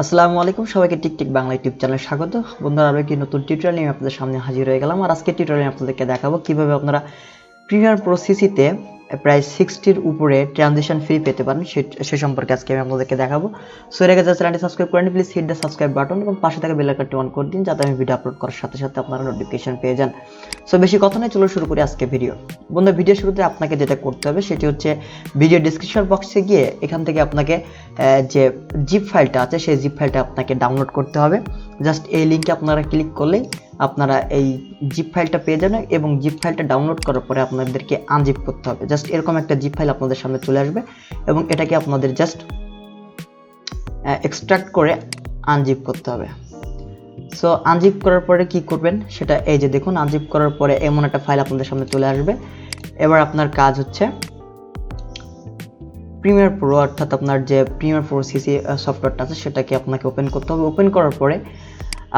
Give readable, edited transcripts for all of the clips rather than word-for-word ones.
আসসালামু আলাইকুম সবাইকে টিকটিক বাংলা ইউটিউব চ্যানেলে স্বাগত। বন্ধুরা, আরো একটি নতুন টিউটোরিয়াল নিয়ে আপনাদের সামনে হাজির হয়ে গেলাম। আর আজকে টিউটোরিয়ালে আপনাদেরকে দেখাবো কিভাবে আপনারা প্রিমিয়ার প্রো সিসিতে প্রায় 60 উপরে ট্রানজিশন ফ্রি পেতে পারেন সে সম্পর্কে আজকে আমি আপনাদেরকে দেখাবো। সো এর আগে যারা চ্যানেলটি সাবস্ক্রাইব করেন please hit the subscribe button এবং পাশে থাকা বেল আইকনটি অন করে দিন যাতে আমি ভিডিও আপলোড করার সাথে সাথে আপনারা নোটিফিকেশন পেয়ে যান। সো বেশি কথা নয়, চলো শুরু করি আজকে ভিডিও। বন্ধুরা, ভিডিও শুরুতে আপনাকে যেটা করতে হবে সেটি হচ্ছে ভিডিও ডেসক্রিপশন বক্সে গিয়ে এখান থেকে আপনাকে যে জিপ ফাইলটা আছে সেই জিপ ফাইলটা আপনাকে ডাউনলোড করতে হবে। জাস্ট এই লিঙ্কে আপনারা ক্লিক করলেই আপনারা এই জিপ ফাইলটা পেয়ে যাবেন এবং জিপ ফাইলটা ডাউনলোড করার পরে আপনাদেরকে আনজিপ করতে হবে। জাস্ট এরকম একটা জিপ ফাইল আপনাদের সামনে চলে আসবে এবং এটাকে আপনাদের জাস্ট এক্সট্রাক্ট করে আনজিপ করতে হবে। সো আনজিপ করার পরে কি করবেন সেটা এই যে দেখুন, আনজিপ করার পরে এমন একটা ফাইল আপনাদের সামনে চলে আসবে। এবার আপনার কাজ হচ্ছে প্রিমিয়ার প্রো অর্থাৎ আপনার যে প্রিমিয়ার প্রো সিসি সফটওয়্যারটা আছে সেটাকে আপনাকে ওপেন করতে হবে। ওপেন করার পরে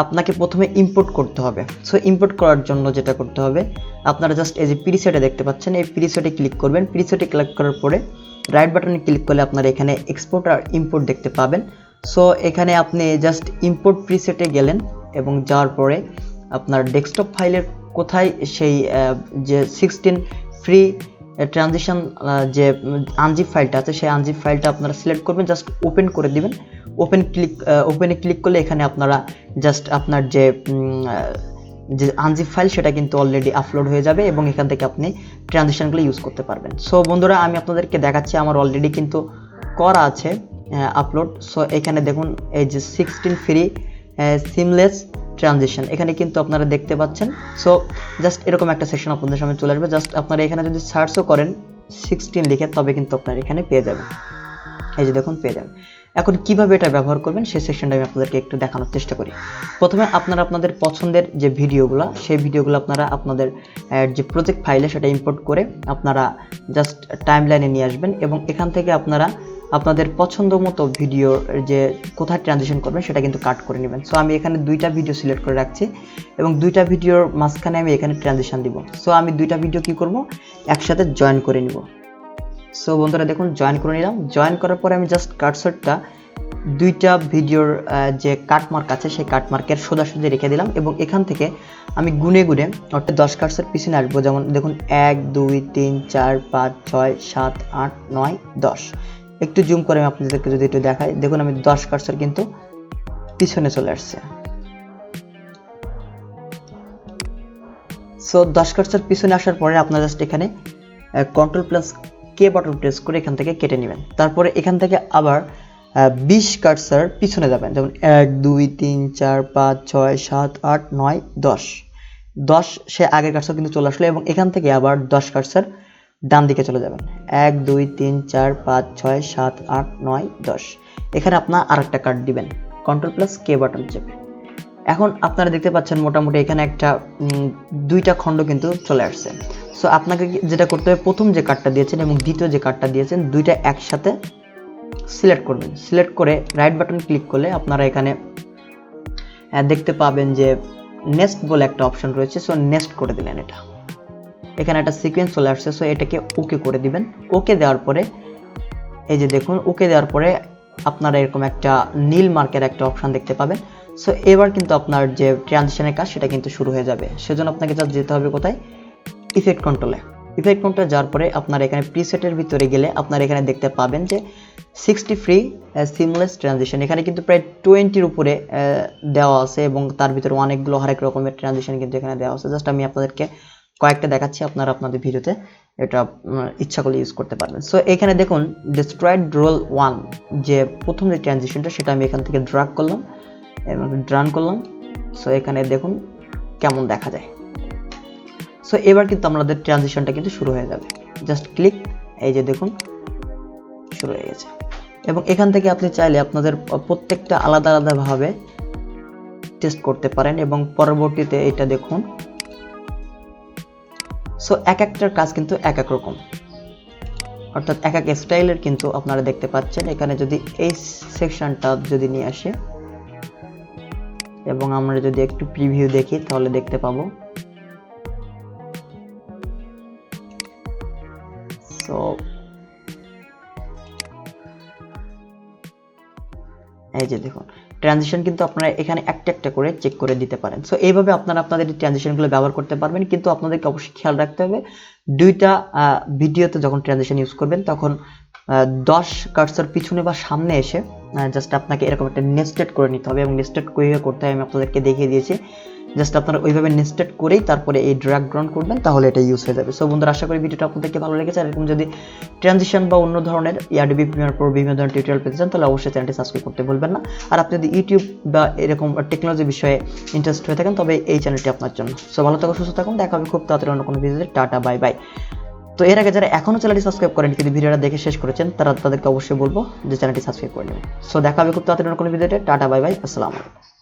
আপনাকে প্রথমে ইম্পোর্ট করতে হবে। সো ইম্পোর্ট করার জন্য যেটা করতে হবে, আপনারা জাস্ট এই যে প্রিসেটে দেখতে পাচ্ছেন, এই প্রিসেটে ক্লিক করবেন। প্রিসেটে ক্লিক করার পরে রাইট বাটনে ক্লিক করলে আপনারা এখানে এক্সপোর্ট আর ইম্পোর্ট দেখতে পাবেন। সো এখানে আপনি জাস্ট ইম্পোর্ট প্রিসেটে গেলেন এবং যাওয়ার পরে আপনার ডেস্কটপ ফাইলের কোথায় সেই যে 16 ফ্রি ট্রানজিশন যে আনজিপ ফাইলটা আছে সেই আনজিপ ফাইলটা আপনারা সিলেক্ট করবেন, জাস্ট ওপেন করে দিবেন। ওপেনে ক্লিক করলে এখানে আপনারা জাস্ট আপনার যে আনজিপ ফাইল সেটা কিন্তু অলরেডি আপলোড হয়ে যাবে এবং এখান থেকে আপনি ট্রানজিশনগুলো ইউজ করতে পারবেন। সো বন্ধুরা, আমি আপনাদেরকে দেখাচ্ছি আমার অলরেডি কিন্তু করা আছে আপলোড। সো এখানে দেখুন এই যে 16 ফ্রি সিমলেস ট্রানজিশন এখানে কিন্তু আপনারা দেখতে পাচ্ছেন। সো জাস্ট এরকম একটা সেকশন আপনাদের সামনে চলে আসবে। জাস্ট আপনারা এখানে যদি সার্চও করেন 16 লিখে তবে কিন্তু আপনারা এখানে পেয়ে যাবেন। এই যে দেখুন পেয়ে যাবেন। এখন কিভাবে এটা ব্যবহার করবেন সেই সেকশনটা আমি আপনাদেরকে একটু দেখানোর চেষ্টা করি। প্রথমে আপনারা আপনাদের পছন্দের যে ভিডিওগুলো সেই ভিডিওগুলো আপনারা আপনাদের যে প্রজেক্ট ফাইলে সেটা ইম্পোর্ট করে আপনারা জাস্ট টাইমলাইনে নিয়ে আসবেন এবং এখান থেকে আপনারা আপনাদের পছন্দ মতো ভিডিও যে কোথায় ট্রানজিশন করবেন সেটা কিন্তু কাট করে নেবেন। সো আমি এখানে দুইটা ভিডিও সিলেক্ট করে রাখছি এবং দুইটা ভিডিওর মাঝখানে আমি এখানে ট্রানজিশন দিব। সো আমি দুইটা ভিডিও কি করব, একসাথে জয়েন করে নিব। সো বন্ধুরা দেখুন, জয়েন করে নিলাম। জয়েন করার পরে আমি জাস্ট কার্সরটা দুইটা ভিডিওর যে কাটমার্ক আছে সেই কাটমার্কের সোজাসুজি রেখে দিলাম এবং এখান থেকে আমি গুনে গুনে অর্থাৎ 10 কার্সর পিছনে আসবো। যেমন দেখুন 1 2 3 4 5 6 7 8 9 10। একটু জুম করে আমি আপনাদেরকে যদি একটু দেখাই, দেখুন আমি 10 কার্সর কিন্তু পিছনে চলে আসছে। সো 10 কার্সর পিছনে আসার পরে আপনারা জাস্ট এখানে কন্ট্রোল প্লাস কে বাটন প্রেস করে এখান থেকে কেটে নেবেন। তারপরে এখান থেকে আবার 20 কার্সর পিছনে যাবেন। যেমন 1 2 3 4 5 6 7 8 9 10 10 সে আগের কার্সর কিন্তু চলে আসলো এবং এখান থেকে আবার 10 কার্সর ডান দিকে চলে যাবেন। 1 2 3 4 5 6 7 8 9 10। এখানে আপনার আরেকটা কাট দিবেন, কন্ট্রোল প্লাস কে বাটন চেপে। এখন আপনারা দেখতে পাচ্ছেন মোটামুটি এখানে একটা দুইটা খণ্ড কিন্তু চলে আসছে। সো আপনাকে যেটা করতে হবে, প্রথম যে কার্ডটা দিয়েছেন এবং দ্বিতীয় যে কার্ডটা দিয়েছেন দুইটা একসাথে সিলেক্ট করবেন। সিলেক্ট করে রাইট বাটন ক্লিক করলে আপনারা এখানে দেখতে পাবেন যে নেক্সট বলে একটা অপশন রয়েছে। সো নেক্সট করে দিলেন, এটা এখানে একটা সিকোয়েন্স চলে আসছে। সো এটাকে ওকে করে দিবেন। ওকে দেওয়ার পরে এই যে দেখুন, ওকে দেওয়ার পরে আপনারা এরকম একটা নীল মার্কের একটা অপশন দেখতে পাবেন। সো এবার কিন্তু আপনার যে ট্রানজিশনের কাজ সেটা কিন্তু শুরু হয়ে যাবে। সেজন্য আপনাকে জাস্ট যেতে হবে কোথায়, ইফেক্ট কন্ট্রোলে। ইফেক্ট কন্ট্রোলে যাওয়ার পরে আপনার এখানে প্রিসেটের ভিতরে গেলে আপনারা এখানে দেখতে পাবেন যে 60 ফ্রি সিমলেস ট্রানজিশন এখানে কিন্তু প্রায় 20-র উপরে দেওয়া আছে এবং তার ভিতরে অনেকগুলো হরেক রকমের ট্রানজিশন কিন্তু এখানে দেওয়া আছে। জাস্ট আমি আপনাদেরকে কয়েকটা দেখাচ্ছি, আপনারা আপনাদের ভিডিওতে এটা ইচ্ছা করলে ইউজ করতে পারবেন। সো এখানে দেখুন ডেস্ট্রয়েড রোল 1 যে প্রথম যে ট্রানজিশনটা সেটা আমি এখান থেকে ড্র্যাগ করলাম এবং ড্রান করলাম। সো এখানে দেখুন কেমন দেখা যায়। সো এবার কিন্তু আমাদের ট্রানজিশনটা কিন্তু শুরু হয়ে যাবে। জাস্ট ক্লিক, এই যে দেখুন শুরু হয়ে গেছে এবং এখান থেকে আপনি চাইলে আপনাদের প্রত্যেকটা আলাদা আলাদাভাবে টেস্ট করতে পারেন এবং পরবর্তীতে এটা দেখুন। সো এক একটার কাজ কিন্তু এক এক রকম, অর্থাৎ এক এক স্টাইলের কিন্তু আপনারা দেখতে পাচ্ছেন। এখানে যদি এই সেকশনটা যদি নিয়ে আসে এবং আমরা যদি একটু প্রিভিউ দেখি তাহলে দেখতে পাবো। সো এই যে দেখুন ট্রানজিশন কিন্তু আপনারা এখানে একটা একটা করে চেক করে দিতে পারেন। সো এইভাবে আপনারা আপনাদের ট্রানজিশনগুলো ব্যবহার করতে পারবেন, কিন্তু আপনাদেরকে অবশ্যই খেয়াল রাখতে হবে দুইটা ভিডিওতে যখন ট্রানজিশন ইউজ করবেন তখন 10 কার্সর পিছনে বা সামনে এসে জাস্ট আপনাকে এরকম একটা নেস্টেড করে নিতে হবে, এবং নেস্টেড কিভাবে করতে হয় আমি আপনাদেরকে দেখিয়ে দিয়েছি। জাস্ট আপনারা ওইভাবে নেস্টেড করেই তারপরে এই ড্র্যাগ ড্রপ করবেন, তাহলে এটা ইউজ হয়ে যাবে। সো বন্ধুরা, আশা করি ভিডিওটা আপনাদেরকে ভালো লেগেছে। আর এরকম যদি ট্রানজিশন বা অন্য ধরনের Adobe Premiere Pro বিভিন্ন ধরনের টিউটোরিয়াল পেতে চান তাহলে অবশ্যই চ্যানেলটি সাবস্ক্রাইব করতে ভুলবেন না। আর আপনি যদি ইউটিউব বা এরকম টেকনোলজি বিষয়ে ইন্টারেস্ট হয়ে থাকেন তবে এই চ্যানেলটি আপনার জন্য। সো ভালো থাকুন, সুস্থ থাকুন, দেখা হবে খুব তাড়াতাড়ি অন্য কোনো ভিডিওতে। Tata, bye bye. তো এর আগে যারা এখনো চ্যানেলটি সাবস্ক্রাইব করেন কিন্তু ভিডিওটা দেখে শেষ করেছেন তাদেরকে অবশ্যই বলবো যে চ্যানেলটি সাবস্ক্রাইব করে নেবেন। সো দেখা হবে খুব তাড়াতাড়ি অন্য কোনো ভিডিওতে। টাটা, বাই বাই, আসসালামু আলাইকুম।